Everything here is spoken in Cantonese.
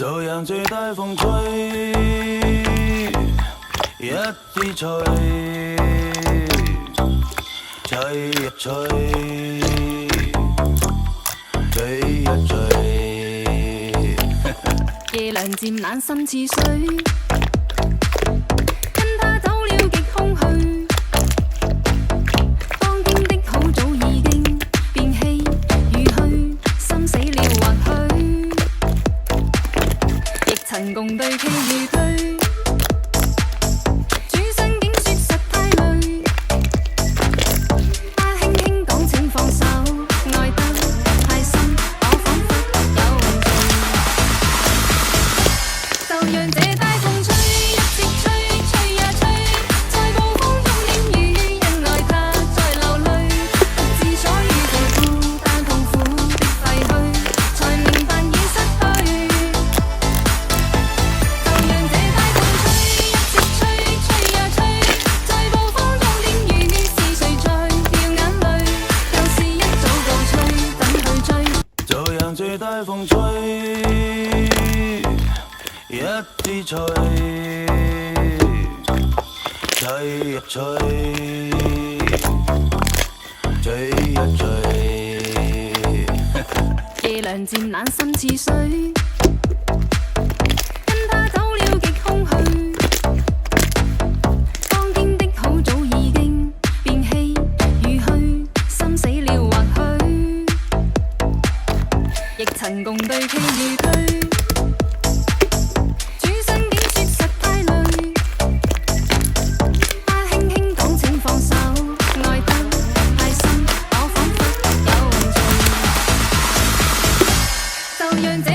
就讓最大風吹，一啲吹，吹一吹，吹一吹。夜涼漸冷心似水，跟他走了極空虛。當天的好早已經變氣如虛，心死了或許，亦曾共對傾與對。轉身竟說實太累，他輕輕講請放手，愛得太深，我彷彿有罪。就讓這大風吹，一直吹，吹呀吹，在暴風中點雨，因愛他在流淚，不知所以在孤單痛苦的廢墟，才明白已失去。就讓這大風吹，一直吹，吹呀吹，在暴風中點雨，是誰在掉眼淚？舊事一早告吹，等去追。就讓最大風吹，一啲吹，吹一吹，吹一吹。夜涼漸冷心似水，跟他走了極空虛。當天的好早已經變氣如虛，心死了或許，亦曾共對傾與對。轉身竟說實太累，他輕輕講請放手，愛得太深，我彷彿有罪。就讓這